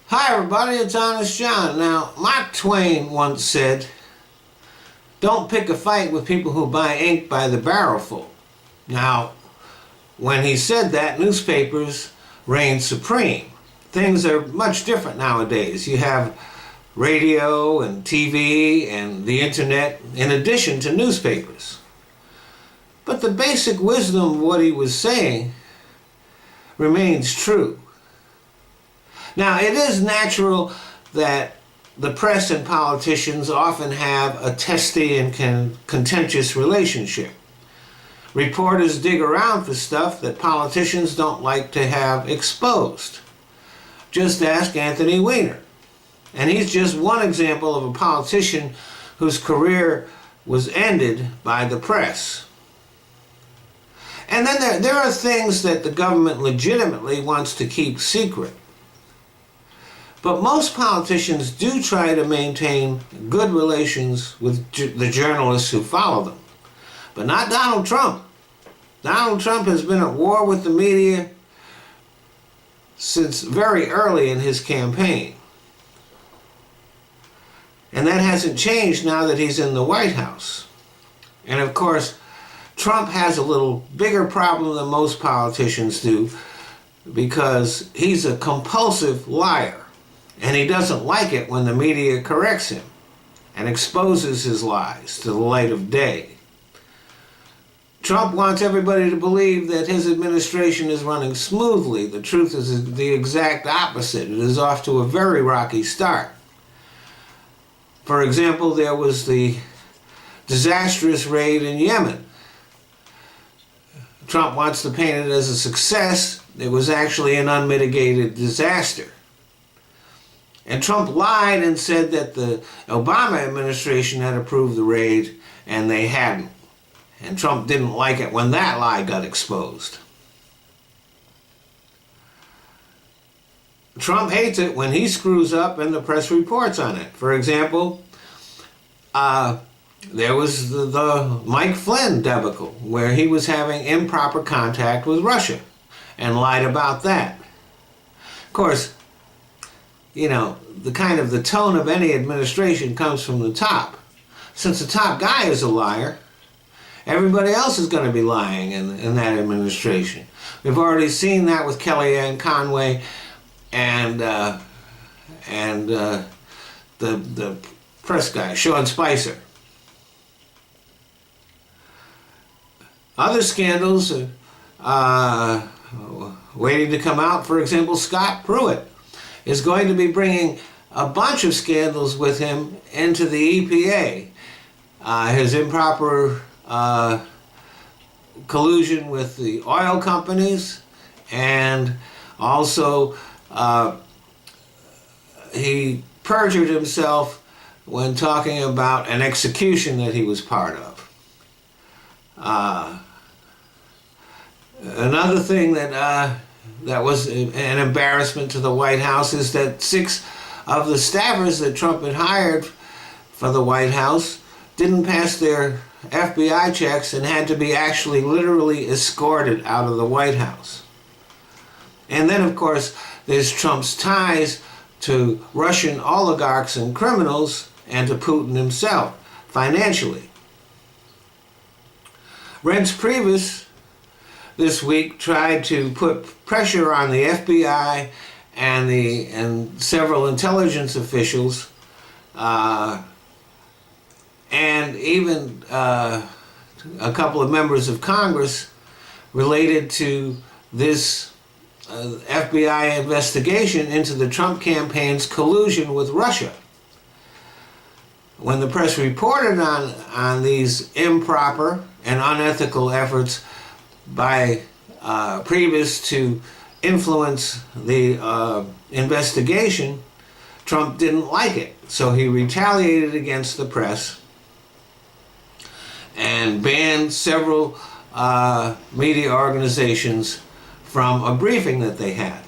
Hi everybody, it's Honest John. Now, Mark Twain once said, "Don't pick a fight with people who buy ink by the barrelful." Now, when he said that, newspapers reigned supreme. Things are much different nowadays. You have radio and TV and the internet in addition to newspapers. But the basic wisdom of what he was saying remains true. Now, it is natural that the press and politicians often have a testy and contentious relationship. Reporters dig around for stuff that politicians don't like to have exposed. Just ask Anthony Weiner. And he's just one example of a politician whose career was ended by the press. And then there are things that the government legitimately wants to keep secret. But most politicians do try to maintain good relations with the journalists who follow them. But not Donald Trump. Donald Trump has been at war with the media since very early in his campaign. And that hasn't changed now that he's in the White House. And of course, Trump has a little bigger problem than most politicians do because he's a compulsive liar. And he doesn't like it when the media corrects him and exposes his lies to the light of day. Trump wants everybody to believe that his administration is running smoothly. The truth is the exact opposite. It is off to a very rocky start. For example, there was the disastrous raid in Yemen. Trump wants to paint it as a success. It was actually an unmitigated disaster. And Trump lied and said that the Obama administration had approved the raid, and they hadn't. And Trump didn't like it when that lie got exposed. Trump hates it when he screws up and the press reports on it. For example, there was the Mike Flynn debacle, where he was having improper contact with Russia and lied about that. Of course, you know, the tone of any administration comes from the top. Since the top guy is a liar, everybody else is going to be lying in that administration. We've already seen that with Kellyanne Conway and the press guy, Sean Spicer. Other scandals are waiting to come out. For example, Scott Pruitt is going to be bringing a bunch of scandals with him into the EPA. His improper collusion with the oil companies, and also he perjured himself when talking about an execution that he was part of. Another thing that was an embarrassment to the White House is that 6 of the staffers that Trump had hired for the White House didn't pass their FBI checks and had to be actually literally escorted out of the White House. And then, of course, there's Trump's ties to Russian oligarchs and criminals and to Putin himself financially. Reince Priebus this week tried to put pressure on the FBI and several intelligence officials, and even a couple of members of Congress related to this FBI investigation into the Trump campaign's collusion with Russia. When the press reported on these improper and unethical efforts by Priebus to influence the investigation, Trump didn't like it. So he retaliated against the press and banned several media organizations from a briefing that they had.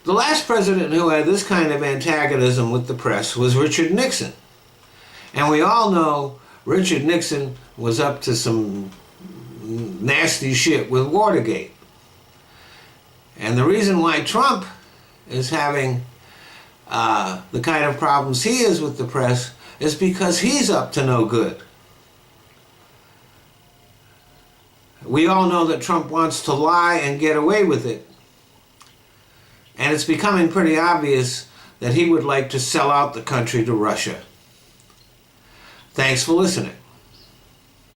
The last president who had this kind of antagonism with the press was Richard Nixon. And we all know Richard Nixon was up to some nasty shit with Watergate. And the reason why Trump is having the kind of problems he is with the press is because he's up to no good. We all know that Trump wants to lie and get away with it. And it's becoming pretty obvious that he would like to sell out the country to Russia. Thanks for listening.